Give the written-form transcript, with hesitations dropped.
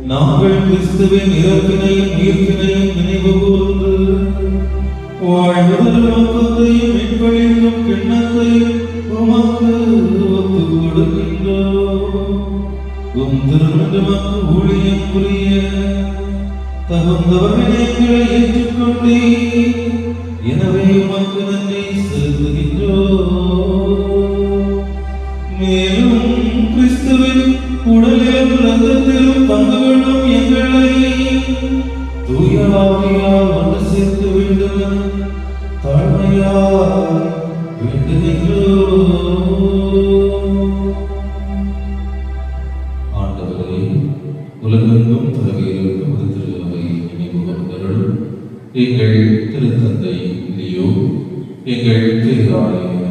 நாங்கள் கிறிஸ்துவின் இறப்பினையும் உயிர்ப்பினையும் நினைவு கூர்ந்து வாழ்வுதல் நோக்கத்தையும் மீட்பளிக்கும் கிண்ணத்தையும் உமக்கு ஒப்புக் கொடுக்கின்றோம். உம் திருமணமக்கு ஊழியம் புரிய தகுந்தவர்களை எங்களை ஏற்றுக்கொண்டே, எனவே உமக்கு நன்றி செலுத்துகின்றோம். மேலும் கிறிஸ்துவின் உடலிலும் இரத்தத்திலும் பங்கு கொள்ளும் எங்களை தூய ஆவியால் ஒன்று சேர்க்க வேண்டும் தாழ்மையால் வேண்டுகின்றோம். ஆண்டவரே, உலகெங்கும் பரவியிருக்கும் ஒரு திருவை நினைவு கொண்டருள். எங்கள் திருத்தந்தை லியோ, எங்கள் திரு ஆலய